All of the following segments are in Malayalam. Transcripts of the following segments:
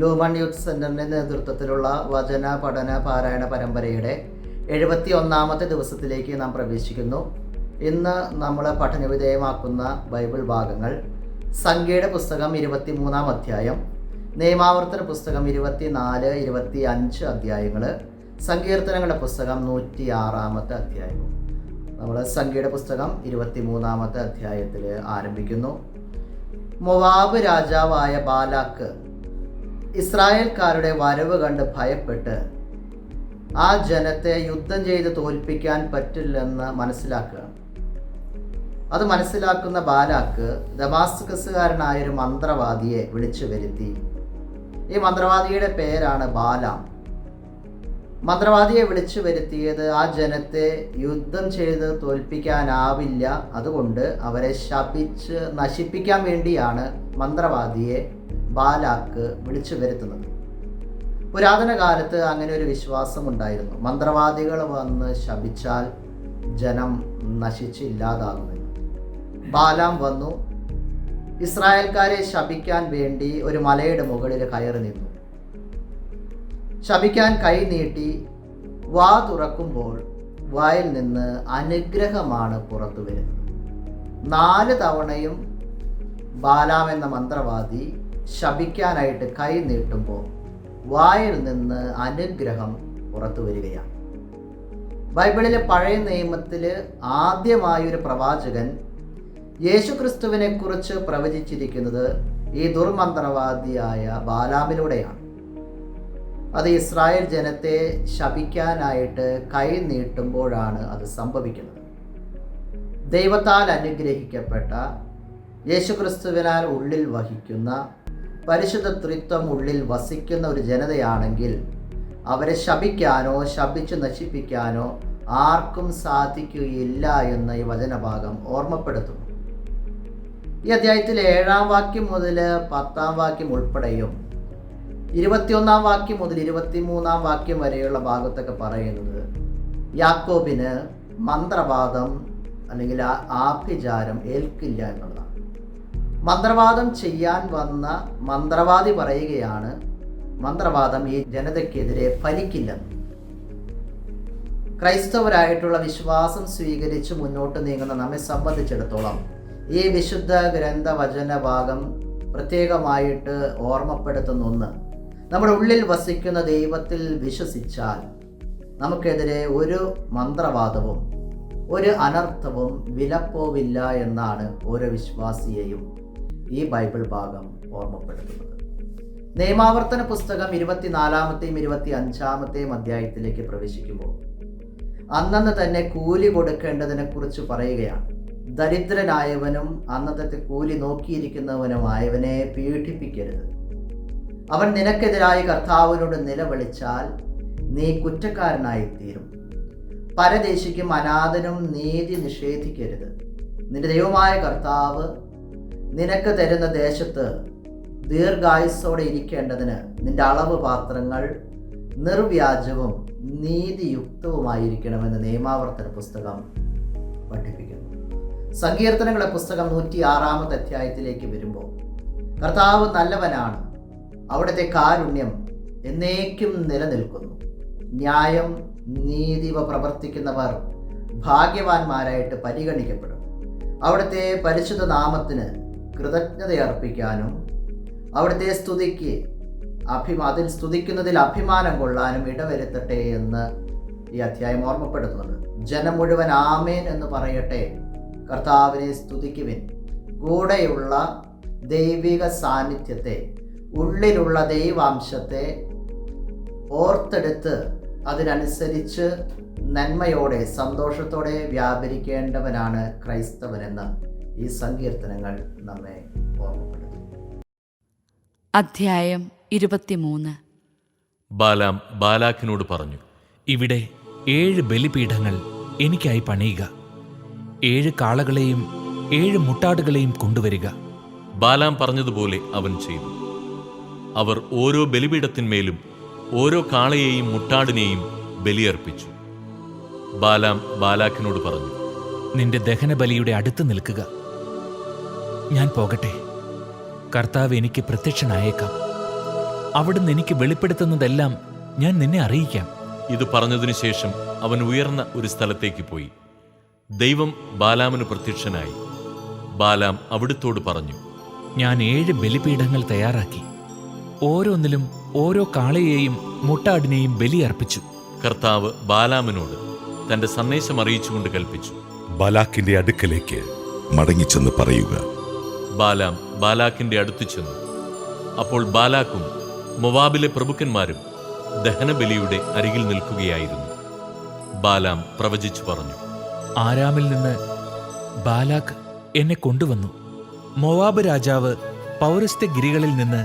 ലൂമൺ യൂത്ത് സെൻ്ററിൻ്റെ നേതൃത്വത്തിലുള്ള വചന പഠന പാരായണ പരമ്പരയുടെ 71ാമത്തെ ദിവസത്തിലേക്ക് നാം പ്രവേശിക്കുന്നു. ഇന്ന് നമ്മൾ പഠനവിധേയമാക്കുന്ന ബൈബിൾ ഭാഗങ്ങൾ സംഖ്യയുടെ പുസ്തകം 23-ാം അധ്യായം, നിയമാവർത്തന പുസ്തകം 24, 25 അധ്യായങ്ങൾ, സങ്കീർത്തനങ്ങളുടെ പുസ്തകം 106-ാമത്തെ അധ്യായം. നമ്മൾ സംഖ്യയുടെ പുസ്തകം 23-ാമത്തെ അധ്യായത്തിൽ ആരംഭിക്കുന്നു. മൊവാബ് രാജാവായ ബാലാക്ക് ഇസ്രായേൽക്കാരുടെ വരവ് കണ്ട് ഭയപ്പെട്ട് ആ ജനത്തെ യുദ്ധം ചെയ്ത് തോൽപ്പിക്കാൻ പറ്റില്ലെന്ന് മനസ്സിലാക്കുകയാണ്. അത് മനസ്സിലാക്കുന്ന ബാലാക്ക് ദമാസ്കസുകാരനായൊരു മന്ത്രവാദിയെ വിളിച്ചു വരുത്തി. ഈ മന്ത്രവാദിയുടെ പേരാണ് ബാലാം. മന്ത്രവാദിയെ വിളിച്ചു വരുത്തിയത് ആ ജനത്തെ യുദ്ധം ചെയ്ത് തോൽപ്പിക്കാനാവില്ല, അതുകൊണ്ട് അവരെ ശപിച്ച് നശിപ്പിക്കാൻ വേണ്ടിയാണ് മന്ത്രവാദിയെ ബാലാക്ക് വിളിച്ചു വരുത്തുന്നത്. പുരാതന കാലത്ത് അങ്ങനെ ഒരു വിശ്വാസം ഉണ്ടായിരുന്നു. മന്ത്രവാദികൾ വന്ന് ശപിച്ചാൽ ജനം നശിച്ചില്ലാതാകുമെന്ന്. ബാലാം വന്നു ഇസ്രായേൽക്കാരെ ശപിക്കാൻ വേണ്ടി ഒരു മലയുടെ മുകളിൽ കയറി നിന്നു. ശപിക്കാൻ കൈ നീട്ടി വാ തുറക്കുമ്പോൾ വായിൽ നിന്ന് അനുഗ്രഹമാണ് പുറത്തു വരുന്നത്. 4 തവണയും ബാലാം എന്ന മന്ത്രവാദി ശപിക്കാനായിട്ട് കൈ നീട്ടുമ്പോൾ വായിൽ നിന്ന് അനുഗ്രഹം പുറത്തു വരികയാണ്. ബൈബിളിലെ പഴയ നിയമത്തിൽ ആദ്യമായൊരു പ്രവാചകൻ യേശുക്രിസ്തുവിനെ കുറിച്ച് പ്രവചിച്ചിരിക്കുന്നത് ഈ ദുർമന്ത്രവാദിയായ ബാലാമിലൂടെയാണ്. അത് ഇസ്രായേൽ ജനത്തെ ശപിക്കാനായിട്ട് കൈ നീട്ടുമ്പോഴാണ് അത് സംഭവിക്കുന്നത്. ദൈവത്താൽ അനുഗ്രഹിക്കപ്പെട്ട യേശുക്രിസ്തുവിനാൽ ഉള്ളിൽ വഹിക്കുന്ന പരിശുദ്ധ ത്രിത്വം ഉള്ളിൽ വസിക്കുന്ന ഒരു ജനതയാണെങ്കിൽ അവരെ ശപിക്കാനോ ശപിച്ചു നശിപ്പിക്കാനോ ആർക്കും സാധിക്കുകയില്ല എന്ന് ഈ വചനഭാഗം ഓർമ്മപ്പെടുത്തുന്നു. ഈ അധ്യായത്തിൽ 7-ാം വാക്യം മുതൽ 10-ാം വാക്യം ഉൾപ്പെടെയും 21-ാം വാക്യം മുതൽ 23-ാം വാക്യം വരെയുള്ള ഭാഗത്തൊക്കെ പറയുന്നത് യാക്കോബിന് മന്ത്രവാദം അല്ലെങ്കിൽ ആഭിചാരം ഏൽക്കില്ല എന്നുള്ളതാണ്. മന്ത്രവാദം ചെയ്യാൻ വന്ന മന്ത്രവാദി പറയുകയാണ് മന്ത്രവാദം ഈ ജനതയ്ക്കെതിരെ ഫലിക്കില്ലെന്ന്. ക്രൈസ്തവരായിട്ടുള്ള വിശ്വാസം സ്വീകരിച്ച് മുന്നോട്ട് നീങ്ങുന്ന നമ്മെ സംബന്ധിച്ചിടത്തോളം ഈ വിശുദ്ധ ഗ്രന്ഥവചന ഭാഗം പ്രത്യേകമായിട്ട് ഓർമ്മപ്പെടുത്തുന്ന ഒന്ന്, നമ്മുടെ ഉള്ളിൽ വസിക്കുന്ന ദൈവത്തിൽ വിശ്വസിച്ചാൽ നമുക്കെതിരെ ഒരു മന്ത്രവാദവും ഒരു അനർത്ഥവും വിലപ്പോവില്ല എന്നാണ് ഓരോ വിശ്വാസിയെയും ഈ ബൈബിൾ ഭാഗം ഓർമ്മപ്പെടുത്തുന്നത്. നിയമാവർത്തന പുസ്തകം 24-ാമത്തെയും 25-ാമത്തെയും അധ്യായത്തിലേക്ക് പ്രവേശിക്കുമ്പോൾ അന്നന്ന് തന്നെ കൂലി കൊടുക്കേണ്ടതിനെ കുറിച്ച് പറയുകയാണ്. ദരിദ്രനായവനും അന്നത്തെ കൂലി നോക്കിയിരിക്കുന്നവനുമായവനെ പീഡിപ്പിക്കരുത്. അവൻ നിനക്കെതിരായി കർത്താവിനോട് നിലവിളിച്ചാൽ നീ കുറ്റക്കാരനായിത്തീരും. പരദേശിക്കും അനാഥനും നീതി നിഷേധിക്കരുത്. നിന്റെ ദൈവമായ കർത്താവ് നിനക്ക് തരുന്ന ദേശത്ത് ദീർഘായുസ്സോടെ ഇരിക്കേണ്ടതിന് നിന്റെ അളവ് പാത്രങ്ങൾ നിർവ്യാജവും നീതിയുക്തവുമായിരിക്കണമെന്ന് നിയമാവർത്തന പുസ്തകം പഠിപ്പിക്കുന്നു. സങ്കീർത്തനങ്ങളുടെ പുസ്തകം 106-ാമത്തെ അധ്യായത്തിലേക്ക് വരുമ്പോൾ കർത്താവ് നല്ലവനാണ്, അവിടുത്തെ കാരുണ്യം എന്നേക്കും നിലനിൽക്കുന്നു. ന്യായം നീതിവ പ്രവർത്തിക്കുന്നവർ ഭാഗ്യവാന്മാരായിട്ട് പരിഗണിക്കപ്പെടും. അവിടുത്തെ പരിശുദ്ധ നാമത്തിന് കൃതജ്ഞതയർപ്പിക്കാനും അവിടുത്തെ അതിൽ സ്തുതിക്കുന്നതിൽ അഭിമാനം കൊള്ളാനും ഇടവരുത്തട്ടെ എന്ന് ഈ അധ്യായം ഓർമ്മപ്പെടുത്തുന്നുണ്ട്. ജനം മുഴുവൻ ആമേൻ എന്ന് പറയട്ടെ, കർത്താവിനെ സ്തുതിക്കുവിൻ. കൂടെയുള്ള ദൈവിക സാന്നിധ്യത്തെ, ഉള്ളിലുള്ള ദൈവാംശത്തെ ഓർത്തെടുത്ത് അതിനനുസരിച്ച് നന്മയോടെ സന്തോഷത്തോടെ വ്യാപരിക്കേണ്ടവനാണ് ക്രൈസ്തവനെന്ന് ഈ സങ്കീർത്തനങ്ങൾ നമ്മെ ഓർമ്മപ്പെടുത്തുന്നു. അധ്യായം 23. ബാലാം ബാലാക്കിനോട് പറഞ്ഞു, ഇവിടെ 7 ബലിപീഠങ്ങൾ എനിക്കായി പണിയുക. 7 കാളകളെയും 7 മുട്ടാടുകളെയും കൊണ്ടുവരിക. ബാലാം പറഞ്ഞതുപോലെ അവൻ ചെയ്തു. അവർ ഓരോ ബലിപീഠത്തിന്മേലും ഓരോ കാളയെയും മുട്ടാടിനെയും ബലിയർപ്പിച്ചു. ബാലാം ബാലാക്കിനോട് പറഞ്ഞു, നിന്റെ ദഹനബലിയുടെ അടുത്ത് നിൽക്കുക. ഞാൻ പോകട്ടെ, കർത്താവ് എനിക്ക് പ്രത്യക്ഷനായേക്കാം. അവിടുന്ന് എനിക്ക് വെളിപ്പെടുത്തുന്നതെല്ലാം ഞാൻ നിന്നെ അറിയിക്കാം. ഇത് പറഞ്ഞതിനു ശേഷം അവൻ ഉയർന്ന ഒരു സ്ഥലത്തേക്ക് പോയി. ദൈവം ബാലാമിന് പ്രത്യക്ഷനായി. ബാലാം അവിടുത്തോട് പറഞ്ഞു, ഞാൻ 7 ബലിപീഠങ്ങൾ തയ്യാറാക്കി. ഓരോന്നിലും ഓരോ കാളയെയും മുട്ടാടിനെയും ബലിയർപ്പിച്ചു. കർത്താവ് ബാലാമിനോട് തന്റെ സന്ദേശം അറിയിച്ചുകൊണ്ട് കൽപ്പിച്ചു, ബാലാക്കിന്റെ അടുക്കലേക്ക് മടങ്ങിച്ചെന്ന് പറയുക. ബാലാം ബാലാക്കിന്റെ അടുത്തു ചെന്നു. അപ്പോൾ ബാലാക്കും മൊവാബിലെ പ്രഭുക്കന്മാരും ദഹനബലിയുടെ അരികിൽ നിൽക്കുകയായിരുന്നു. ബാലാം പ്രവചിച്ചു പറഞ്ഞു, ആരാമിൽ നിന്ന് ബാലാക്ക് എന്നെ കൊണ്ടുവന്നു. മോവാബ് രാജാവ് പൗരസ്ത്യഗിരികളിൽ നിന്ന്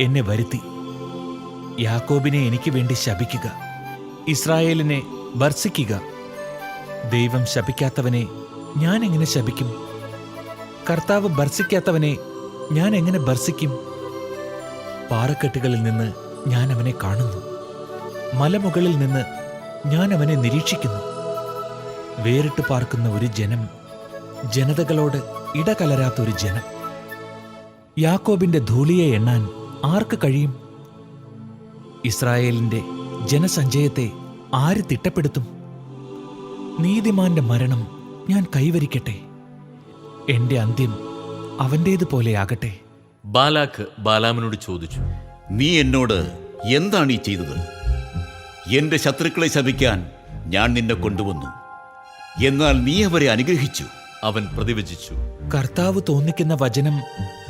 എന്നെ വരുത്തി. യാക്കോബിനെ എനിക്ക് വേണ്ടി ശപിക്കുക, ഇസ്രായേലിനെ ഭർസിക്കുക. ദൈവം ശപിക്കാത്തവനെ ഞാൻ എങ്ങനെ ശപിക്കും? കർത്താവ് ഭർസിക്കാത്തവനെ ഞാൻ എങ്ങനെ ഭർസിക്കും? പാറക്കെട്ടുകളിൽ നിന്ന് ഞാൻ അവനെ കാണുന്നു, മലമുകളിൽ നിന്ന് ഞാൻ അവനെ നിരീക്ഷിക്കുന്നു. വേറിട്ട് പാർക്കുന്ന ഒരു ജനം, ജനതകളോട് ഇടകലരാത്തൊരു ജനം. യാക്കോബിന്റെ ധൂളിയെ എണ്ണാൻ ആർക്ക് കഴിയും? ഇസ്രായേലിന്റെ ജനസഞ്ചയത്തെ ആര് തിട്ടപ്പെടുത്തും? നീതിമാന്റെ മരണം ഞാൻ കൈവരിക്കട്ടെ, എന്റെ അന്ത്യം അവന്റേതുപോലെയാകട്ടെ. ബാലാക്ക് ബാലാമിനോട് ചോദിച്ചു, നീ എന്നോട് എന്താണ് ഈ ചെയ്തത്? എന്റെ ശത്രുക്കളെ ശപിക്കാൻ ഞാൻ നിന്നെ കൊണ്ടുവന്നു, എന്നാൽ നീ അവരെ അനുഗ്രഹിച്ചു. അവൻ പ്രതിവചിച്ചു. കർത്താവ് തോന്നിക്കുന്ന വചനം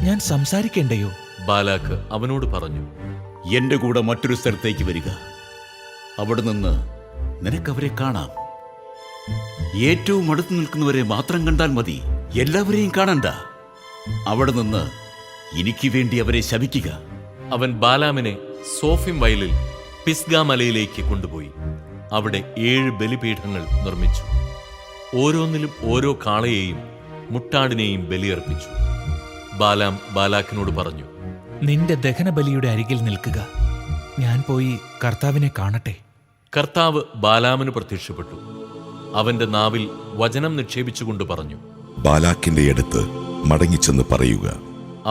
ഞാൻ സംസാരിക്കേണ്ടയോ? ബാലാക്ക് അവനോട് പറഞ്ഞു, എന്റെ കൂടെ മറ്റൊരു സ്ഥലത്തേക്ക് വരിക. അവിടെ നിന്ന് നിനക്കവരെ കാണാം. ഏറ്റവും അടുത്ത് നിൽക്കുന്നവരെ മാത്രം കണ്ടാൽ മതി, എല്ലാവരെയും കാണണ്ട. അവിടെ നിന്ന് എനിക്ക് വേണ്ടി അവരെ ശപിക്കുക. അവൻ ബാലാമിനെ സോഫിം വയലിൽ പിസ്ഗാ മലയിലേക്ക് കൊണ്ടുപോയി. അവിടെ 7 ബലിപീഠങ്ങൾ നിർമ്മിച്ചു. ഓരോന്നിലും ഓരോ കാളയെയും മുട്ടാടിനെയും ബലിയർപ്പിച്ചു. ബാലാം ബാലാക്കിനോട് പറഞ്ഞു, നിന്റെ ദഹനബലിയുടെ അരികിൽ നിൽക്കുക, ഞാൻ പോയി കർത്താവിനെ കാണട്ടെ. കർത്താവ് ബാലാമിന് പ്രത്യക്ഷപ്പെട്ടു. അവന്റെ നാവിൽ വചനം നിക്ഷേപിച്ചുകൊണ്ട് പറഞ്ഞു, ബാലാക്കിന്റെ അടുത്ത് മടങ്ങിച്ചെന്ന് പറയുക.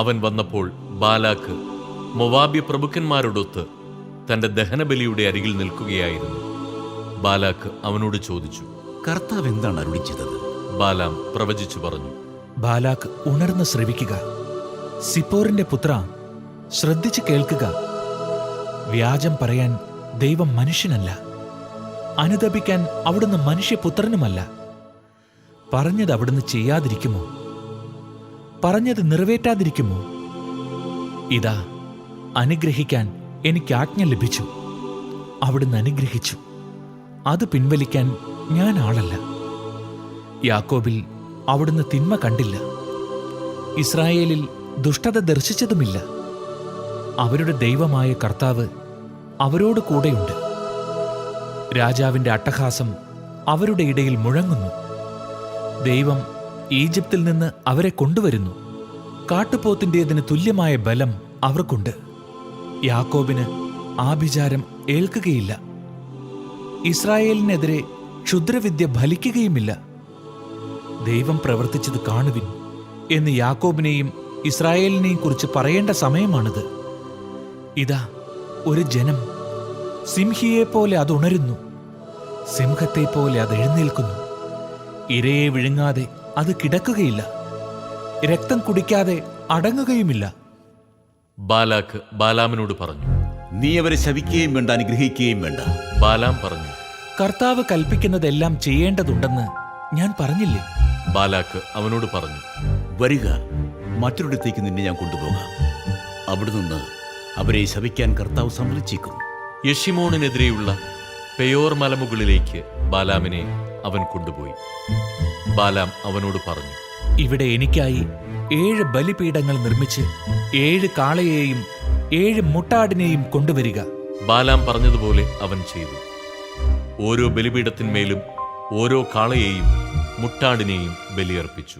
അവൻ വന്നപ്പോൾ ബാലാക്ക് മൊവാബ്യ പ്രഭുക്കന്മാരോടൊത്ത് തന്റെ ദഹനബലിയുടെ അരികിൽ നിൽക്കുകയായിരുന്നു. ബാലാക്ക് അവനോട് ചോദിച്ചു, കർത്താവ് എന്താണ് അരുളി ചെയ്തത്? ബാലാം പ്രവചിച്ചു പറഞ്ഞു, ബാലാക്ക് ഉണർന്ന് ശ്രവിക്കുക. സിപ്പോറിന്റെ പുത്ര, ശ്രദ്ധിച്ചു കേൾക്കുക. വ്യാജം പറയാൻ ദൈവം മനുഷ്യനല്ല, അനുതപിക്കാൻ അവിടുന്ന് മനുഷ്യപുത്രനുമല്ല. പറഞ്ഞത് അവിടുന്ന് ചെയ്യാതിരിക്കുമോ? പറഞ്ഞത് നിറവേറ്റാതിരിക്കുമോ? ഇതാ, അനുഗ്രഹിക്കാൻ എനിക്ക് ആജ്ഞ ലഭിച്ചു. അവിടുന്ന് അനുഗ്രഹിച്ചു, അത് പിൻവലിക്കാൻ ഞാൻ ആളല്ല. യാക്കോബിൽ അവിടുന്ന് തിന്മ കണ്ടില്ല, ഇസ്രായേലിൽ ദുഷ്ടത ദർശിച്ചതുമില്ല. അവരുടെ ദൈവമായ കർത്താവ് അവരോട് കൂടെയുണ്ട്. രാജാവിന്റെ അട്ടഹാസം അവരുടെ ഇടയിൽ മുഴങ്ങുന്നു. ദൈവം ഈജിപ്തിൽ നിന്ന് അവരെ കൊണ്ടുവരുന്നു. കാട്ടുപോത്തിൻ്റേതിന് തുല്യമായ ബലം അവർക്കുണ്ട്. യാക്കോബിന് ആഭിചാരം ഏൽക്കുകയില്ല, ഇസ്രായേലിനെതിരെ ക്ഷുദ്രവിദ്യ ഫലിക്കുകയുമില്ല. ദൈവം പ്രവർത്തിച്ചത് കാണുവിൻ എന്ന് യാക്കോബിനെയും ഇസ്രായേലിനെയും കുറിച്ച് പറയേണ്ട സമയമാണിത്. ഇതാ, ഒരു ജനം, സിംഹിയെപ്പോലെ അത് ഉണരുന്നു, സിംഹത്തെപ്പോലെ അത് എഴുന്നേൽക്കുന്നു. ഇരയെ വിഴുങ്ങാതെ അത് കിടക്കുകയില്ല, രക്തം കുടിക്കാതെ അടങ്ങുകയുമില്ല. ബാലാക്ക് ബാലാമിനോട് പറഞ്ഞു, നീ അവരെ ശപിക്കുകയും വേണ്ട, അനുഗ്രഹിക്കുകയും വേണ്ട. ബാലാം പറഞ്ഞു, കർത്താവ് കൽപ്പിക്കുന്നതെല്ലാം ചെയ്യേണ്ടതുണ്ടെന്ന് ഞാൻ പറഞ്ഞില്ലേ? ബാലാക്ക് അവനോട് പറഞ്ഞു, വരിക, മറ്റൊരിടത്തേക്ക് നിന്നെ ഞാൻ കൊണ്ടുപോകാം. അവിടെ നിന്ന് അവരെ ശപിക്കാൻ കർത്താവ് സമ്മതിച്ചേക്കും. യെഷിമോണിനെതിരെയുള്ള പെയോർ മലമുകളിലേക്ക് ബാലാമിനെ അവൻ കൊണ്ടുപോയി. ബാലാം അവനോട് പറഞ്ഞു, ഇവിടെ എനിക്കായി 7 ബലിപീഠങ്ങൾ നിർമ്മിച്ച് 7 കാളയെയും 7 മുട്ടാടിനെയും കൊണ്ടുവരിക. ബാലാം പറഞ്ഞതുപോലെ അവൻ ചെയ്തു. ഓരോ ബലിപീഠത്തിന്മേലും ഓരോ കാളയെയും മുട്ടാടിനെയും ബലിയർപ്പിച്ചു.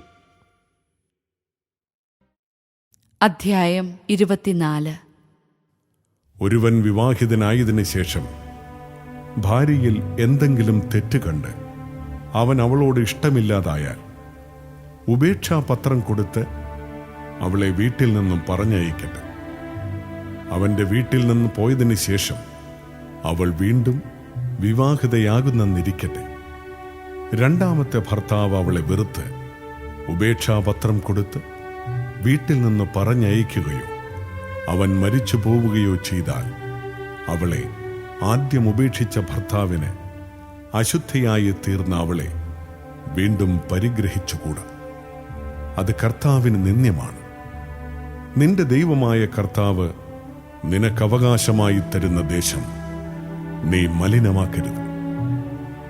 അധ്യായം 24. ഒരുവൻ വിവാഹിതനായതിനു ശേഷം ഭാര്യയിൽ എന്തെങ്കിലും തെറ്റ് കണ്ട് അവൻ അവളോട് ഇഷ്ടമില്ലാതായാൽ ഉപേക്ഷാപത്രം കൊടുത്ത് അവളെ വീട്ടിൽ നിന്നും പറഞ്ഞയക്കട്ടെ. അവന്റെ വീട്ടിൽ നിന്ന് പോയതിനു ശേഷം അവൾ വീണ്ടും വിവാഹിതയാകുന്നെന്നിരിക്കട്ടെ. രണ്ടാമത്തെ ഭർത്താവ് അവളെ വെറുത്ത് ഉപേക്ഷാപത്രം കൊടുത്ത് വീട്ടിൽ നിന്ന് പറഞ്ഞയക്കുകയോ അവൻ മരിച്ചു പോവുകയോ ചെയ്താൽ അവളെ ആദ്യം ഉപേക്ഷിച്ച ഭർത്താവിന് അശുദ്ധിയായി തീർന്ന അവളെ വീണ്ടും പരിഗ്രഹിച്ചുകൂടാ. അത് കർത്താവിന് നിന്ദ്യമാണ്. നിന്റെ ദൈവമായ കർത്താവ് നിനക്കവകാശമായി തരുന്ന ദേശം നീ മലിനമാക്കരുത്.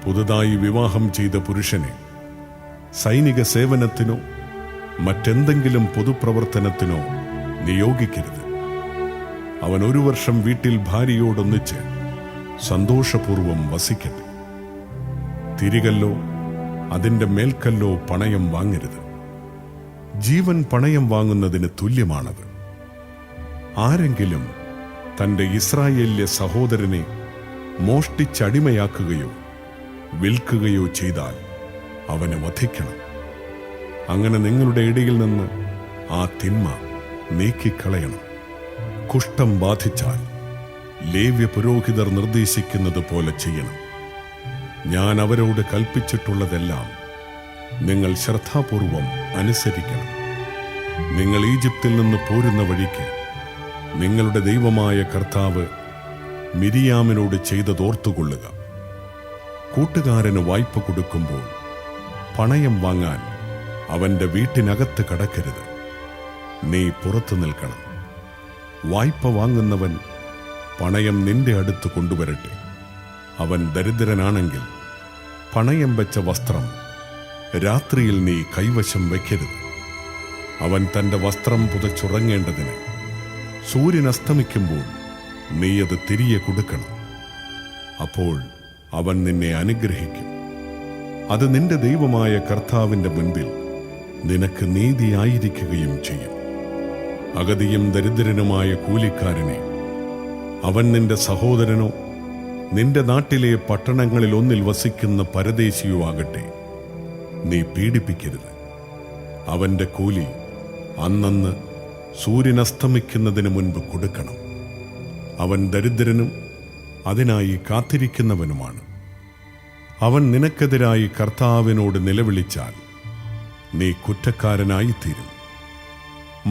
പുതുതായി വിവാഹം ചെയ്ത പുരുഷനെ സൈനിക സേവനത്തിനോ മറ്റെന്തെങ്കിലും പൊതുപ്രവർത്തനത്തിനോ നിയോഗിക്കരുത്. അവൻ 1 വർഷം വീട്ടിൽ ഭാര്യയോടൊന്നിച്ച് സന്തോഷപൂർവം വസിക്കട്ടെ. തിരികല്ലോ അതിൻ്റെ മേൽക്കല്ലോ പണയം വാങ്ങരുത്. ജീവൻ പണയം വാങ്ങുന്നതിന് തുല്യമാണത്. ആരെങ്കിലും തൻ്റെ ഇസ്രായേല്യ സഹോദരനെ മോഷ്ടിച്ചടിമയാക്കുകയോ വിൽക്കുകയോ ചെയ്താൽ അവനെ വധിക്കണം. അങ്ങനെ നിങ്ങളുടെ ഇടയിൽ നിന്ന് ആ തിന്മ നീക്കിക്കളയണം. കുഷ്ഠം ബാധിച്ചാൽ ലേവ്യ പുരോഹിതർ നിർദ്ദേശിക്കുന്നത് പോലെ ചെയ്യണം. ഞാൻ അവരോട് കൽപ്പിച്ചിട്ടുള്ളതെല്ലാം നിങ്ങൾ ശ്രദ്ധാപൂർവം അനുസരിക്കണം. നിങ്ങൾ ഈജിപ്തിൽ നിന്ന് പോരുന്ന വഴിക്ക് നിങ്ങളുടെ ദൈവമായ കർത്താവ് മിരിയാമിനോട് ചെയ്തതോർത്തുകൊള്ളുക. കൂട്ടുകാരന് വായ്പ കൊടുക്കുമ്പോൾ പണയം വാങ്ങാൻ അവന്റെ വീട്ടിനകത്ത് കടക്കരുത്. നീ പുറത്തു നിൽക്കണം. വായ്പ വാങ്ങുന്നവൻ പണയം നിന്റെ അടുത്ത് കൊണ്ടുവരട്ടെ. അവൻ ദരിദ്രനാണെങ്കിൽ പണയം വെച്ച വസ്ത്രം രാത്രിയിൽ നീ കൈവശം വയ്ക്കരുത്. അവൻ തന്റെ വസ്ത്രം പുതച്ചുറങ്ങേണ്ടതിന് സൂര്യൻ അസ്തമിക്കുമ്പോൾ നീ അത് തിരികെ കൊടുക്കണം. അപ്പോൾ അവൻ നിന്നെ അനുഗ്രഹിക്കും. അത് നിന്റെ ദൈവമായ കർത്താവിന്റെ മുൻപിൽ നിനക്ക് നീതിയായിരിക്കുകയും ചെയ്യും. അഗതിയും ദരിദ്രനുമായ കൂലിക്കാരനെ, അവൻ നിന്റെ സഹോദരനോ നിന്റെ നാട്ടിലെ പട്ടണങ്ങളിൽ ഒന്നിൽ വസിക്കുന്ന പരദേശിയോ ആകട്ടെ, നീ പീഡിപ്പിക്കരുത്. അവന്റെ കൂലി അന്നന്ന് സൂര്യൻ അസ്തമിക്കുന്നതിന് മുൻപ് കൊടുക്കണം. അവൻ ദരിദ്രനും അതിനായി കാത്തിരിക്കുന്നവനുമാണ്. അവൻ നിനക്കെതിരായി കർത്താവിനോട് നിലവിളിച്ചാൽ നീ കുറ്റക്കാരനായിത്തീരും.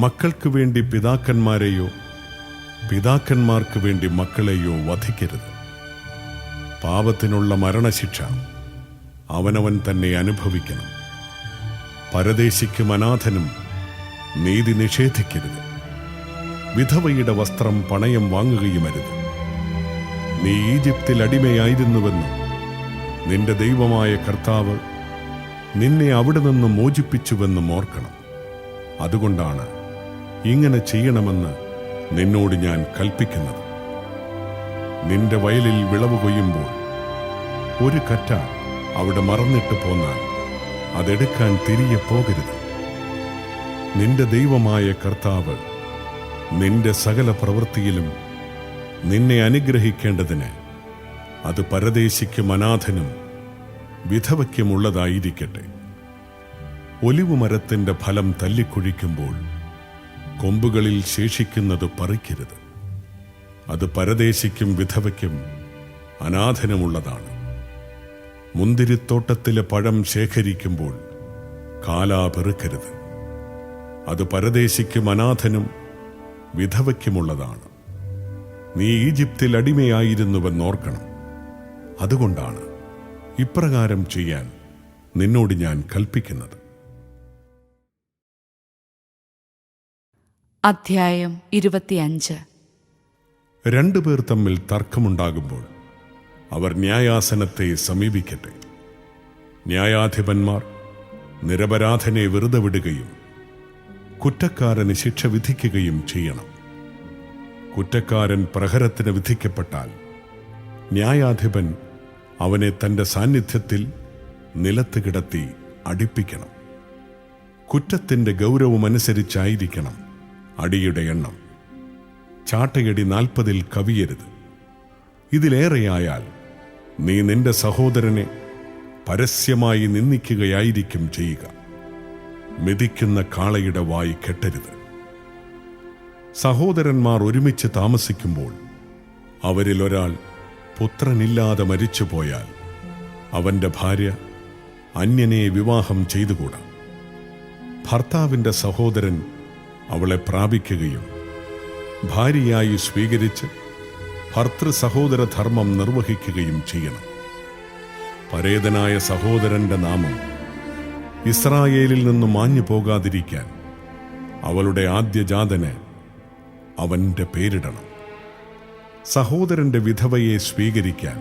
മക്കൾക്ക് വേണ്ടി പിതാക്കന്മാരെയോ പിതാക്കന്മാർക്ക് വേണ്ടി മക്കളെയോ വധിക്കരുത്. പാപത്തിനുള്ള മരണശിക്ഷ അവനവൻ തന്നെ അനുഭവിക്കണം. പരദേശിക്കും അനാഥനും നീതി നിഷേധിക്കരുത്. വിധവയുടെ വസ്ത്രം പണയം വാങ്ങുകയുമരുത്. നീ ഈജിപ്തിൽ അടിമയായിരുന്നുവെന്നും നിന്റെ ദൈവമായ കർത്താവ് നിന്നെ അവിടെ നിന്ന് മോചിപ്പിച്ചുവെന്നും ഓർക്കണം. അതുകൊണ്ടാണ് ഇങ്ങനെ ചെയ്യണമെന്ന് നിന്നോട് ഞാൻ കൽപ്പിക്കുന്നത്. നിന്റെ വയലിൽ വിളവ് കൊയ്യുമ്പോൾ ഒരു കറ്റ അവിടെ മറന്നിട്ട് പോന്നാൽ അതെടുക്കാൻ തിരികെ പോകരുത്. നിന്റെ ദൈവമായ കർത്താവ് നിന്റെ സകല പ്രവൃത്തിയിലും നിന്നെ അനുഗ്രഹിക്കേണ്ടതിന് അത് പരദേശിക്കും അനാഥനും വിധവയ്ക്കുമുള്ളതായിരിക്കട്ടെ. ഒലിവുമരത്തിന്റെ ഫലം തല്ലിക്കുഴിക്കുമ്പോൾ കൊമ്പുകളിൽ ശേഷിക്കുന്നത് പറിക്കരുത്. അത് പരദേശിക്കും വിധവയ്ക്കും അനാഥനുമുള്ളതാണ്. മുന്തിരിത്തോട്ടത്തിലെ പഴം ശേഖരിക്കുമ്പോൾ കാലാ പെറുക്കരുത്. അത് പരദേശിക്കും അനാഥനും വിധവയ്ക്കുമുള്ളതാണ്. നീ ഈജിപ്തിൽ അടിമയായിരുന്നുവെന്നോർക്കണം. അതുകൊണ്ടാണ് ഇപ്രകാരം ചെയ്യാൻ നിന്നോട് ഞാൻ കൽപ്പിക്കുന്നത്. അധ്യായം 25. രണ്ടുപേർ തമ്മിൽ തർക്കമുണ്ടാകുമ്പോൾ അവർ ന്യായാസനത്തെ സമീപിക്കട്ടെ. ന്യായാധിപന്മാർ നിരപരാധനെ വെറുതെ വിടുകയും കുറ്റക്കാരന് ശിക്ഷ വിധിക്കുകയും ചെയ്യണം. കുറ്റക്കാരൻ പ്രഹരത്തിന് വിധിക്കപ്പെട്ടാൽ ന്യായാധിപൻ അവനെ തന്റെ സാന്നിധ്യത്തിൽ നിലത്ത് കിടത്തി അടിപ്പിക്കണം. കുറ്റത്തിന്റെ ഗൗരവമനുസരിച്ചായിരിക്കണം അടിയുടെ എണ്ണം. ചാട്ടയടി 40 കവിയരുത്. ഇതിലേറെയായാൽ നീ നിന്റെ സഹോദരനെ പരസ്യമായി നിന്ദിക്കുകയായിരിക്കും ചെയ്യുക. മെതിക്കുന്ന കാളയുടെ വായി കെട്ടരുത്. സഹോദരന്മാർ ഒരുമിച്ച് താമസിക്കുമ്പോൾ അവരിൽ ഒരാൾ പുത്രനില്ലാതെ മരിച്ചുപോയാൽ അവന്റെ ഭാര്യ അന്യനെ വിവാഹം ചെയ്തുകൂടാ. ഭർത്താവിൻ്റെ സഹോദരൻ അവളെ പ്രാപിക്കുകയും ഭാര്യയായി സ്വീകരിച്ച് ഭർത്തൃ സഹോദര ധർമ്മം നിർവഹിക്കുകയും ചെയ്യണം. പരേതനായ സഹോദരന്റെ നാമം ഇസ്രായേലിൽ നിന്ന് മാഞ്ഞു പോകാതിരിക്കാൻ അവളുടെ ആദ്യജാതന് അവന്റെ പേരിടണം. സഹോദരന്റെ വിധവയെ സ്വീകരിക്കാൻ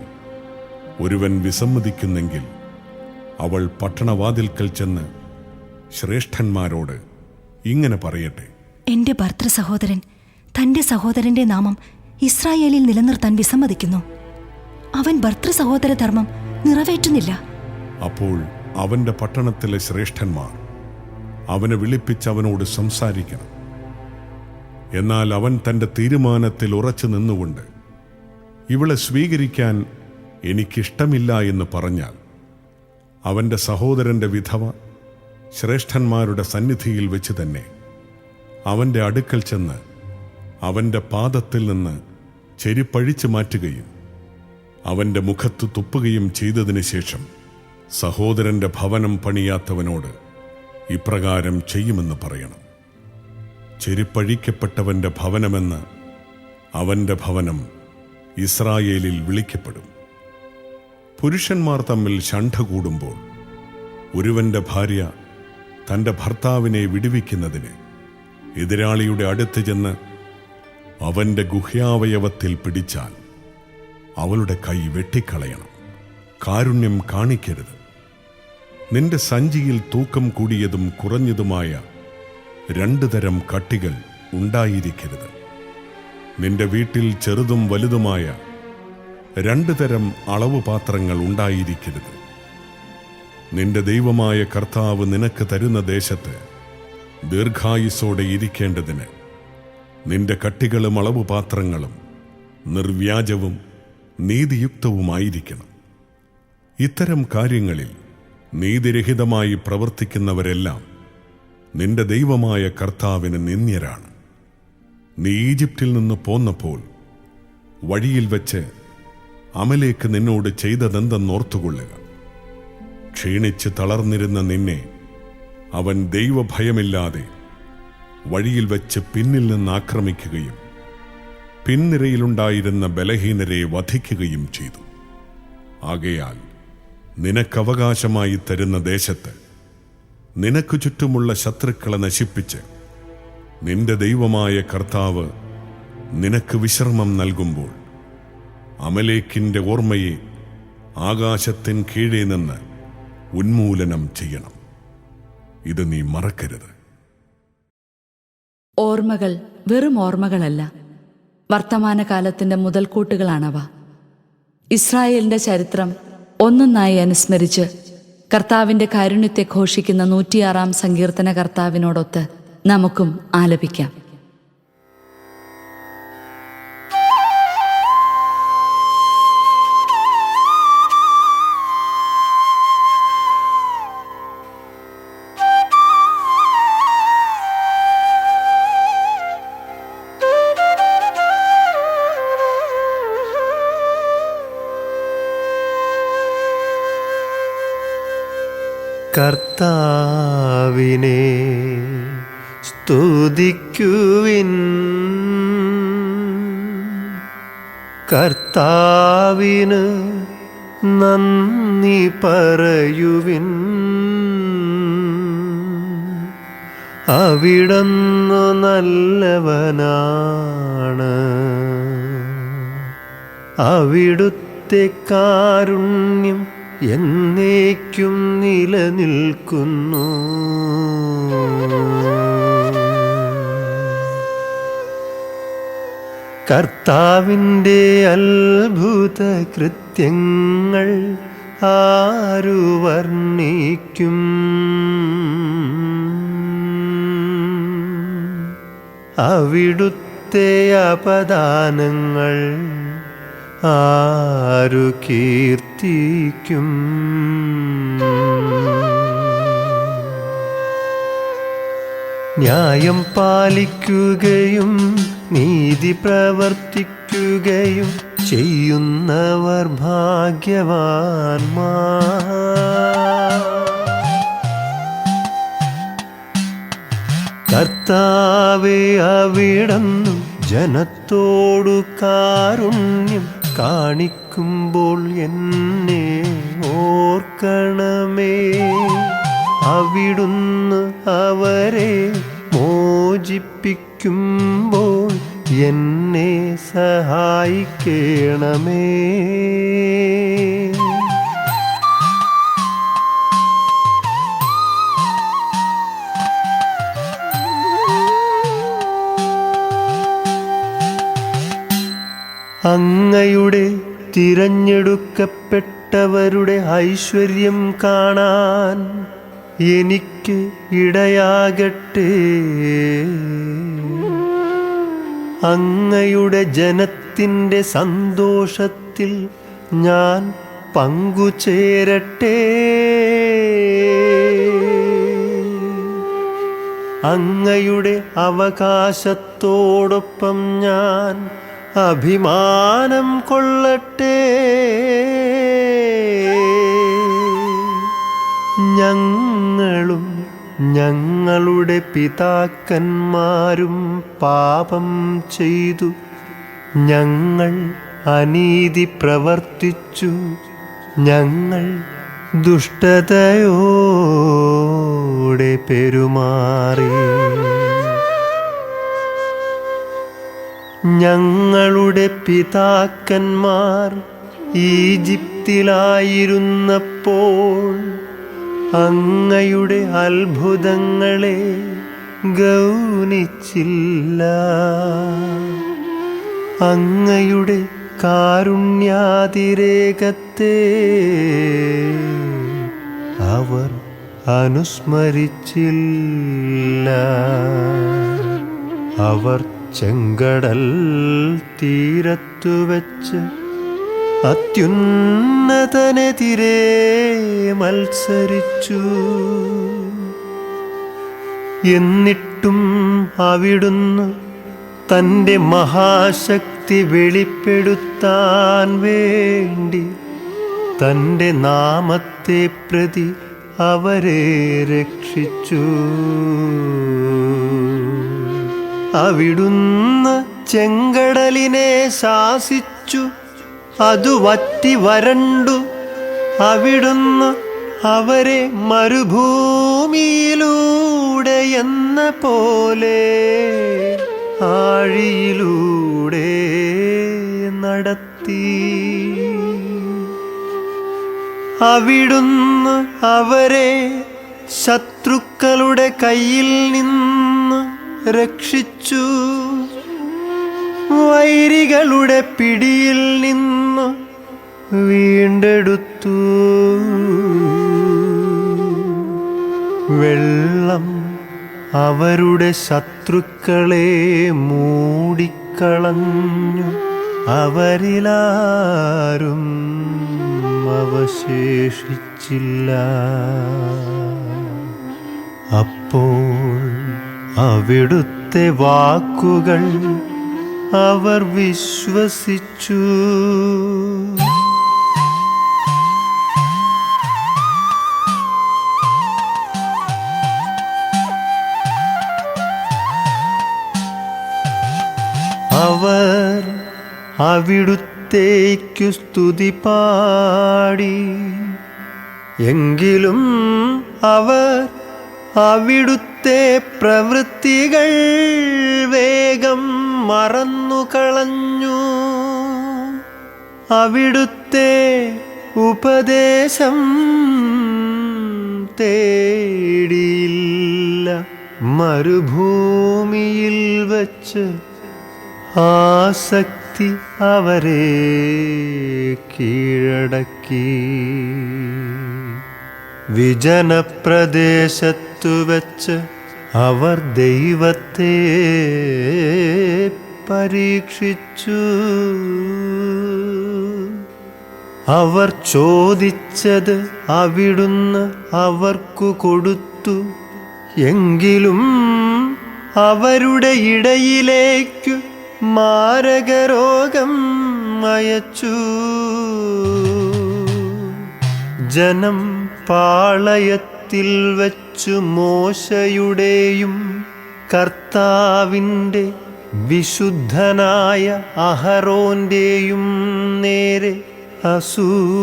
ഒരുവൻ വിസമ്മതിക്കുന്നെങ്കിൽ അവൾ പട്ടണവാതിൽക്കൽ ചെന്ന് ശ്രേഷ്ഠന്മാരോട് ഇങ്ങനെ പറയട്ടെ: എന്റെ ഭർത്തൃ സഹോദരൻ തന്റെ സഹോദരന്റെ നാമം ഇസ്രായേലിൽ നിലനിർത്താൻ വിസമ്മതിക്കുന്നു. അവൻ ഭർത്തൃ സഹോദര ധർമ്മം നിറവേറ്റുന്നില്ല. അപ്പോൾ അവന്റെ പട്ടണത്തിലെ ശ്രേഷ്ഠന്മാർ അവനെ വിളിപ്പിച്ച് അവനോട് സംസാരിക്കണം. എന്നാൽ അവൻ തന്റെ തീരുമാനത്തിൽ ഉറച്ചു നിന്നുകൊണ്ട് ഇവളെ സ്വീകരിക്കാൻ എനിക്കിഷ്ടമില്ല എന്ന് പറഞ്ഞാൽ അവന്റെ സഹോദരന്റെ വിധവ ശ്രേഷ്ഠന്മാരുടെ സന്നിധിയിൽ വെച്ച് തന്നെ അവന്റെ അടുക്കൽ ചെന്ന് അവന്റെ പാദത്തിൽ നിന്ന് ചെരിപ്പഴിച്ചു മാറ്റുകയും അവന്റെ മുഖത്ത് തുപ്പുകയും ചെയ്തതിനു ശേഷം സഹോദരന്റെ ഭവനം പണിയാത്തവനോട് ഇപ്രകാരം ചെയ്യുമെന്ന് പറയണം: ചെരിപ്പഴിക്കപ്പെട്ടവന്റെ ഭവനമെന്ന് അവന്റെ ഭവനം ഇസ്രായേലിൽ വിളിക്കപ്പെടും. പുരുഷന്മാർ തമ്മിൽ ശണ്ഠ കൂടുമ്പോൾ ഒരുവന്റെ ഭാര്യ തന്റെ ഭർത്താവിനെ വിടുവിക്കുന്നതിന് എതിരാളിയുടെ അടുത്ത് ചെന്ന് അവന്റെ ഗുഹ്യാവയവത്തിൽ പിടിച്ചാൽ അവളുടെ കൈ വെട്ടിക്കളയണം. കാരുണ്യം കാണിക്കരുത്. നിന്റെ സഞ്ചിയിൽ തൂക്കം കൂടിയതും കുറഞ്ഞതുമായ 2 തരം കട്ടികൾ ഉണ്ടായിരിക്കരുത്. നിന്റെ വീട്ടിൽ ചെറുതും വലുതുമായ 2 തരം അളവ് പാത്രങ്ങൾ ഉണ്ടായിരിക്കരുത്. നിന്റെ ദൈവമായ കർത്താവ് നിനക്ക് തരുന്ന ദേശത്ത് ദീർഘായുസ്സോടെ ഇരിക്കേണ്ടതിന് നിന്റെ കട്ടികളും അളവ് പാത്രങ്ങളും നിർവ്യാജവും നീതിയുക്തവുമായിരിക്കണം. ഇത്തരം കാര്യങ്ങളിൽ നീതിരഹിതമായി പ്രവർത്തിക്കുന്നവരെല്ലാം നിന്റെ ദൈവമായ കർത്താവിന് നിന്ദ്യരാണ്. നീ ഈജിപ്തിൽ നിന്ന് പോന്നപ്പോൾ വഴിയിൽ വെച്ച് അമലേക്ക് നിന്നോട് ചെയ്തതെന്തെന്നോർത്തുകൊള്ളുക. ക്ഷീണിച്ച് തളർന്നിരുന്ന നിന്നെ അവൻ ദൈവഭയമില്ലാതെ വഴിയിൽ വെച്ച് പിന്നിൽ നിന്ന് ആക്രമിക്കുകയും പിൻനിരയിലുണ്ടായിരുന്ന ബലഹീനരെ വധിക്കുകയും ചെയ്തു. ആകയാൽ നിനക്കവകാശമായി തരുന്ന ദേശത്ത് നിനക്കു ചുറ്റുമുള്ള ശത്രുക്കളെ നശിപ്പിച്ച് നിന്റെ ദൈവമായ കർത്താവ് നിനക്ക് വിശ്രമം നൽകുമ്പോൾ അമലേക്കിന്റെ ഓർമ്മയെ ആകാശത്തിൻ കീഴേ നിന്ന് ഉന്മൂലനം ചെയ്യണം. ഇത് നീ മറക്കരുത്. ഓർമ്മകൾ വെറും ഓർമ്മകളല്ല, വർത്തമാനകാലത്തിന്റെ മുതൽക്കൂട്ടുകളാണവ. ഇസ്രായേലിന്റെ ചരിത്രം ഒന്നൊന്നായി അനുസ്മരിച്ച് കർത്താവിന്റെ കാരുണ്യത്തെ ഘോഷിക്കുന്ന 106 സങ്കീർത്തന കർത്താവിനോടൊത്ത് നമുക്കും ആലപിക്കാം. കർത്താവിനെ സ്തുതിക്കുവിൻ, കർത്താവിന് നന്ദി പറയുവിൻ. അവിടുന്ന് നല്ലവനാണ്, അവിടുത്തെ കാരുണ്യം എന്നേക്കും നിലനിൽക്കുന്നു. കർത്താവിൻ്റെ അത്ഭുത കൃത്യങ്ങൾ ആരു വർണ്ണിക്കും? അവിടുത്തെ അപദാനങ്ങൾ ആരു കീർത്തിക്കും? ന്യായം പാലിക്കുകയും നീതി പ്രവർത്തിക്കുകയും ചെയ്യുന്നവർ ഭാഗ്യവാന്മാർ. കർത്താവേ, അവിടുന്ന് ജനത്തോടു കാരുണ്യം കാണിക്കുമ്പോൾ എന്നെ ഓർക്കണമേ. അവിടുന്ന് അവരെ മോചിപ്പിക്കുമ്പോൾ എന്നെ സഹായിക്കണമേ. അങ്ങയുടെ തിരഞ്ഞെടുക്കപ്പെട്ടവരുടെ ഐശ്വര്യം കാണാൻ എനിക്ക് ഇടയാകട്ടെ. അങ്ങയുടെ ജനത്തിൻ്റെ സന്തോഷത്തിൽ ഞാൻ പങ്കുചേരട്ടെ. അങ്ങയുടെ അവകാശത്തോടൊപ്പം ഞാൻ അഭിമാനം കൊള്ളട്ടെ. ഞങ്ങളും ഞങ്ങളുടെ പിതാക്കന്മാരും പാപം ചെയ്തു, ഞങ്ങൾ അനീതി പ്രവർത്തിച്ചു, ഞങ്ങൾ ദുഷ്ടതയോടെ പെരുമാറി. ഞങ്ങളുടെ പിതാക്കന്മാർ ഈജിപ്തിലായിരുന്നപ്പോൾ അങ്ങയുടെ അത്ഭുതങ്ങളെ ഗൗനിച്ചില്ല. അങ്ങയുടെ കാരുണ്യാതിരേകത്തെ അവർ അനുസ്മരിച്ചില്ല. അവർ ചെങ്കടൽ തീരത്തുവെച്ച് അത്യുന്നതനെതിരെ മത്സരിച്ചു. എന്നിട്ടും അവിടുന്ന് തൻ്റെ മഹാശക്തി വെളിപ്പെടുത്താൻ വേണ്ടി തൻ്റെ നാമത്തെ പ്രതി അവരെ രക്ഷിച്ചു. അവിടുന്ന് ചെങ്കടലിനെ ശാസിച്ചു, അത് വറ്റി വരണ്ടു. അവിടുന്ന് അവരെ മരുഭൂമിയിലൂടെ എന്ന പോലെ ആഴിയിലൂടെ നടത്തി. അവിടുന്ന് അവരെ ശത്രുക്കളുടെ കയ്യിൽ നിന്ന് രക്ഷിച്ചു, വൈരികളുടെ പിടിയിൽ നിന്ന് വീണ്ടെടുത്തു. വെള്ളം അവരുടെ ശത്രുക്കളെ മൂടിക്കളഞ്ഞു, അവരിലാരും അവശേഷിച്ചില്ല. അപ്പോൾ അവിടുത്തെ വാക്കുകൾ അവർ വിശ്വസിച്ചു. അവർ അവിടുത്തേക്കു സ്തുതി പാടി. എങ്കിലും അവർ അവിടുത്തെ പ്രവൃത്തികൾ വേഗം മറന്നുകളഞ്ഞു. അവിടുത്തെ ഉപദേശം തേടിയില്ല. മരുഭൂമിയിൽ വച്ച് ആസക്തി അവരെ കീഴടക്കി. വിജനപ്രദേശത്തു വച്ച് അവർ ദൈവത്തെ പരീക്ഷിച്ചു. അവർ ചോദിച്ചത് അവിടുന്ന് അവർക്കു കൊടുത്തു. എങ്കിലും അവരുടെ ഇടയിലേക്കു മാരകരോഗം അയച്ചു. ജനം പാളയത്തിൽ വച്ചു മോശയുടെയും കർത്താവിൻ്റെ വിശുദ്ധനായ അഹറോന്റെയും നേരെ അസൂയാലുക്കളായി.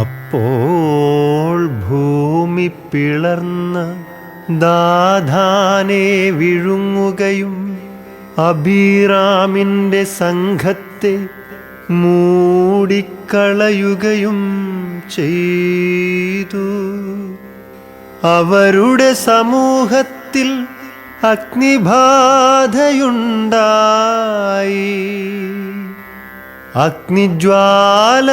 അപ്പോൾ ഭൂമി പിളർന്ന് ദാഥാനെ വിഴുങ്ങുകയും അബീറാമിൻ്റെ സംഘത്തെ മൂടിക്കളയുകയും ചെയ്തു. അവരുടെ സമൂഹത്തിൽ അഗ്നിബാധയുണ്ടായി. അഗ്നിജ്വാല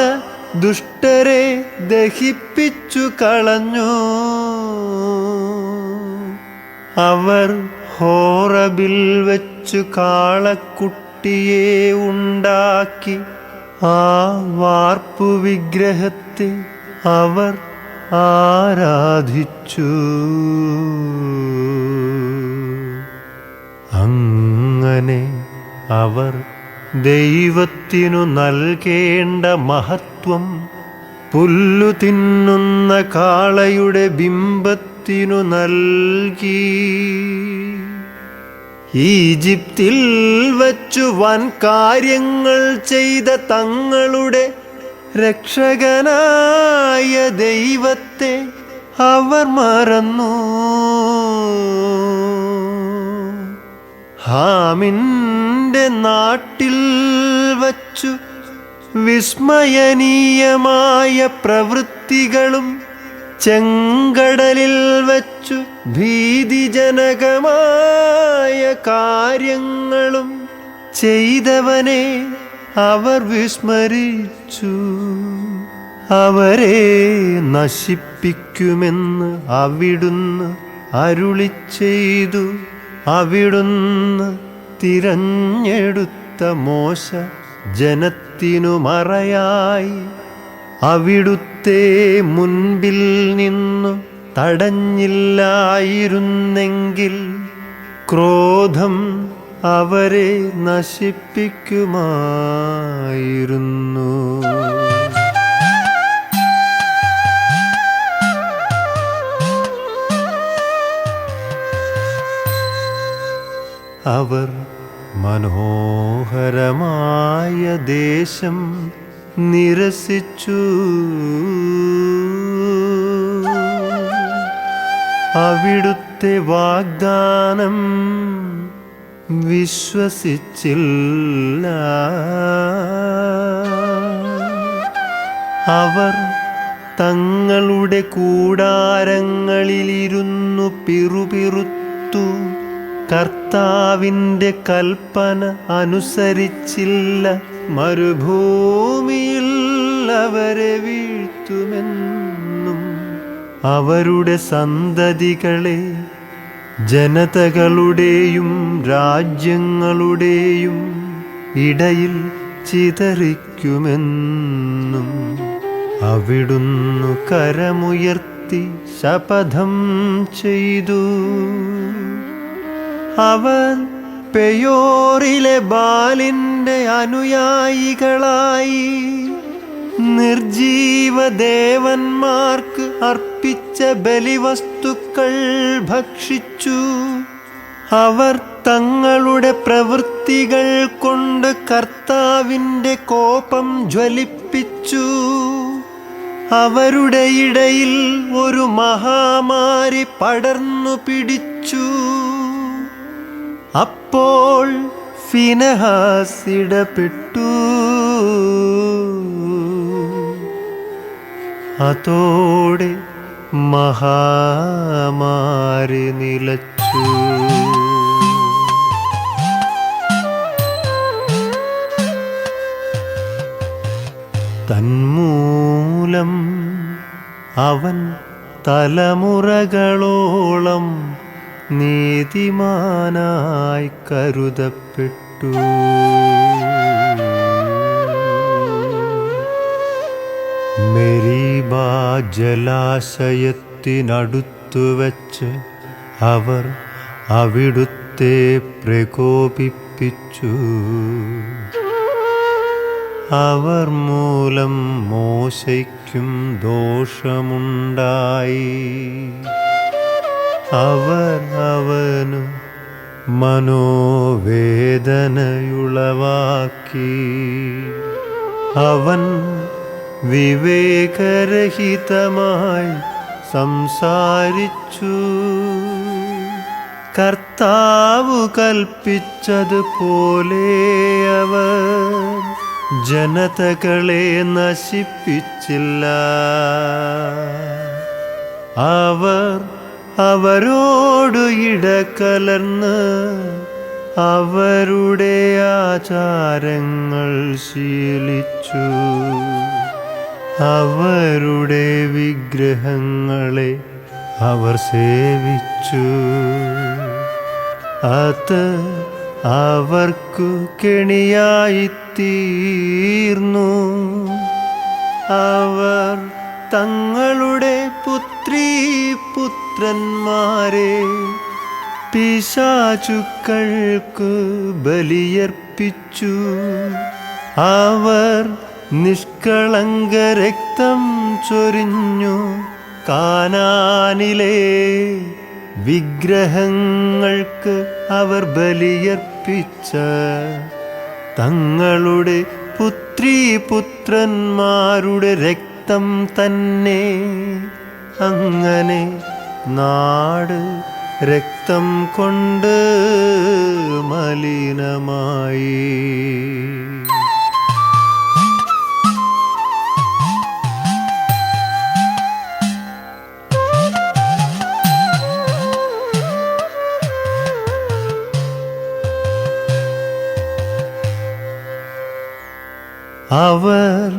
ദുഷ്ടരെ ദഹിപ്പിച്ചു കളഞ്ഞു. അവർ ഹോറബിൽ വെച്ചു കാളക്കുട്ടിയെ ഉണ്ടാക്കി ആ വാർപ്പു വിഗ്രഹത്തെ അവർ ആരാധിച്ചു. അങ്ങനെ അവർ ദൈവത്തിനു നൽകേണ്ട മഹത്വം പുല്ലു തിന്നുന്ന കാളയുടെ ബിംബത്തിനു നൽകി. ഈജിപ്തിൽ വച്ചു വൻ കാര്യങ്ങൾ ചെയ്ത തങ്ങളുടെ രക്ഷകനായ ദൈവത്തെ അവർ മറന്നു. ഹാമിൻ്റെ നാട്ടിൽ വച്ചു വിസ്മയനീയമായ പ്രവൃത്തികളും ചെങ്കടലിൽ വച്ചു ഭീതിജനകമായ കാര്യങ്ങളും ചെയ്തവനെ അവർ വിസ്മരിച്ചു. അവരെ നശിപ്പിക്കുമെന്ന് അവിടുന്ന് അരുളിച്ചെയ്തു. അവിടുന്ന് തിരഞ്ഞെടുത്ത മോശ ജനത്തിനു മറയായി. അവിടുത്തെ മുൻപിൽ നിന്നു തടഞ്ഞില്ലായിരുന്നെങ്കിൽ ക്രോധം അവരെ നശിപ്പിക്കുമായിരുന്നു. അവർ മനോഹരമായ ദേശം നിരസിച്ചു. അവിടുത്തെ വാഗ്ദാനം വിശ്വസിച്ചില്ല. അവർ തങ്ങളുടെ കൂടാരങ്ങളിലിരുന്നു പിറുപിറുത്തു. കർത്താവിൻ്റെ കൽപ്പന അനുസരിച്ചില്ല. മരുഭൂമിയിൽ അവരെ വീഴ്ത്തുമെന്നും അവരുടെ സന്തതികളെ ജനതകളുടെയും രാജ്യങ്ങളുടെയും ഇടയിൽ ചിതറിക്കുമെന്നും അവിടുന്ന് കരമുയർത്തി ശപഥം ചെയ്തു. അവർ പെയോറിലെ ബാലിൻ്റെ അനുയായികളായി നിർജീവ ദേവന്മാർക്ക് അർപ്പിച്ച ബലിവസ്തുക്കൾ ഭക്ഷിച്ചു. അവർ തങ്ങളുടെ പ്രവൃത്തികൾ കൊണ്ട് കർത്താവിൻ്റെ കോപം ജ്വലിപ്പിച്ചു. അവരുടെ ഇടയിൽ ഒരു മഹാമാരി പടർന്നു പിടിച്ചു. അപ്പോൾ ഫിനെഹാസ് ഇടപെട്ടു. അതോടെ മഹാമാരി നിലച്ചു. തന്മൂലം അവൻ തലമുറകളോളം നീതിമാനായി കരുതപ്പെട്ടു. മെരീബാ ജലാശയത്തിനടുത്തു വച്ച് അവർ അവിടുത്തെ പ്രകോപിപ്പിച്ചു. അവർ മൂലം മോശയ്ക്കും ദോഷമുണ്ടായി. അവർ അവന് മനോവേദനയുളവാക്കി. അവൻ വിവേകരഹിതമായി സംസാരിച്ചു. കർത്താവ് കൽപ്പിച്ചതുപോലെ അവർ ജനതകളെ നശിപ്പിച്ചില്ല. അവർ അവരോട് ഇടകലർന്ന് അവരുടെ ആചാരങ്ങൾ ശീലിച്ചു. അവരുടെ വിഗ്രഹങ്ങളെ അവർ സേവിച്ചു. അത് അവർക്കു കെണിയായിത്തീർന്നു. അവർ തങ്ങളുടെ പുത്രീപുത്രന്മാരെ പിശാചുക്കൾക്കു ബലിയർപ്പിച്ചു. അവർ നിഷ്കളങ്ക രക്തം ചൊരിഞ്ഞു. കാനാനിലെ വിഗ്രഹങ്ങൾക്ക് അവർ ബലിയർപ്പിച്ച തങ്ങളുടെ പുത്രീപുത്രന്മാരുടെ രക്തം തന്നെ. അങ്ങനെ നാട് രക്തം കൊണ്ട് മലിനമായി. അവർ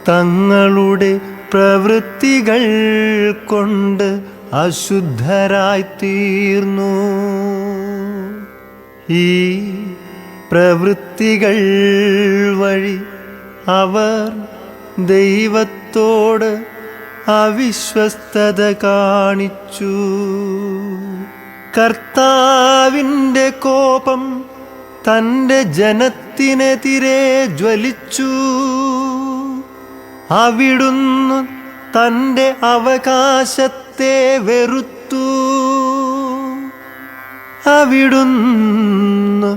തങ്ങളുടെ പ്രവൃത്തികൾ കൊണ്ട് അശുദ്ധരായിത്തീർന്നു. ഈ പ്രവൃത്തികൾ വഴി അവർ ദൈവത്തോട് അവിശ്വസ്തത കാണിച്ചു. കർത്താവിൻ്റെ കോപം തൻ്റെ ജനത്തിനെതിരെ ജ്വലിച്ചു. അവിടുന്ന് തൻ്റെ അവകാശത്തെ വെറുത്തു. അവിടുന്ന്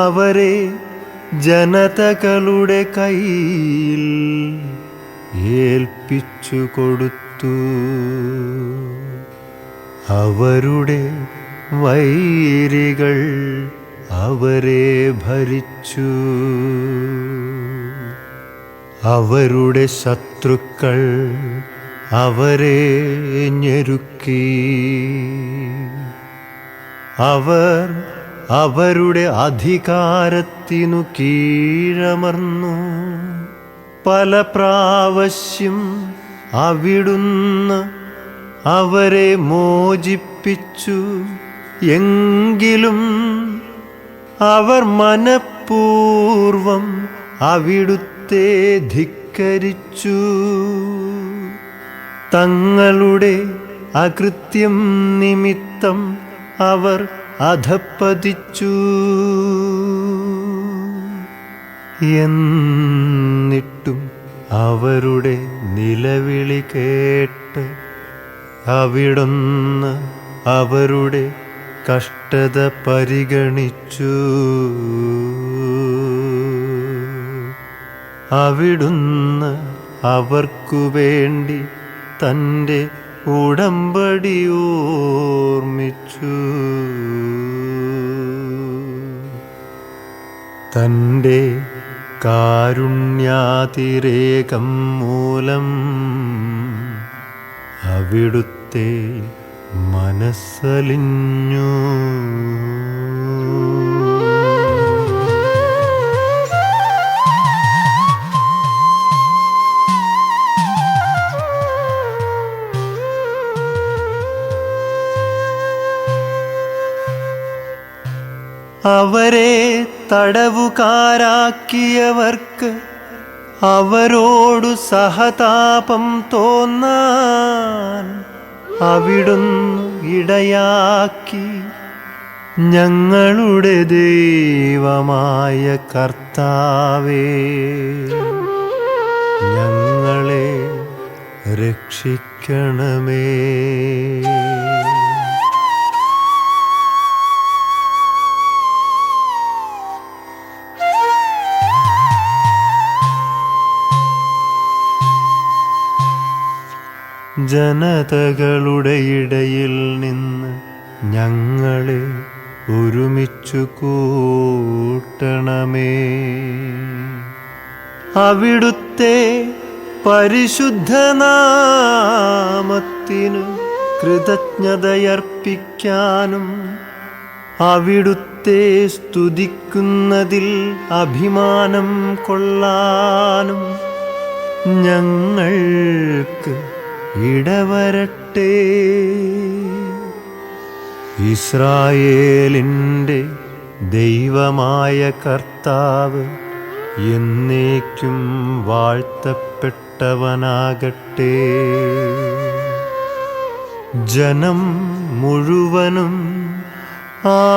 അവരെ ജനതകളുടെ കയ്യിൽ ഏൽപ്പിച്ചു കൊടുത്തു. അവരുടെ വൈരികൾ അവരെ ഭരിച്ചു. അവരുടെ ശത്രുക്കൾ അവരെ ഞെരുക്കി. അവർ അവരുടെ അധികാരത്തിനു കീഴമർന്നു. പല പ്രാവശ്യം അവിടുന്ന് അവരെ മോചിപ്പിച്ചു. എങ്കിലും അവർ മനഃപൂർവം അവിടുത്തെ ധിക്കരിച്ചു. തങ്ങളുടെ അകൃത്യം നിമിത്തം അവർ അധപ്പതിച്ചു. എന്നിട്ടും അവരുടെ നിലവിളി കേട്ട് അവിടുന്ന് അവരുടെ കഷ്ടത പരിഗണിച്ചു. അവിടുന്ന് അവർക്കു വേണ്ടി തൻ്റെ ഉടമ്പടി ഓർമ്മിച്ചു. തൻ്റെ കാരുണ്യാതിരേകം മൂലം അവിടുത്തെ മനസ്സലിഞ്ഞു. അവരെ തടവുകാരാക്കിയവർക്ക് അവരോടു സഹതാപം തോന്നാൻ അവിടുന്ന് ഇടയാക്കി. ഞങ്ങളുടെ ദൈവമായ കർത്താവേ, ഞങ്ങളെ രക്ഷിക്കണമേ. ജനതകളുടെ ഇടയിൽ നിന്ന് ഞങ്ങളെ ഒരുമിച്ചു കൂട്ടണമേ. അവിടുത്തെ പരിശുദ്ധനാമത്തിനു കൃതജ്ഞതയർപ്പിക്കാനും അവിടുത്തെ സ്തുതിക്കുന്നതിൽ അഭിമാനം കൊള്ളാനും ഞങ്ങൾക്ക് ഇടവരട്ടെ. ഇസ്രായേലിൻ്റെ ദൈവമായ കർത്താവ് എന്നേക്കും വാഴ്ത്തപ്പെട്ടവനാകട്ടെ. ജനം മുഴുവനും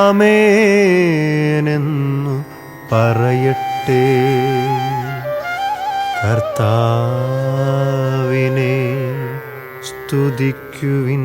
ആമേനെന്നു പറയട്ടെ. കർത്താവിനെ സ്തുതിക്കുവിൻ.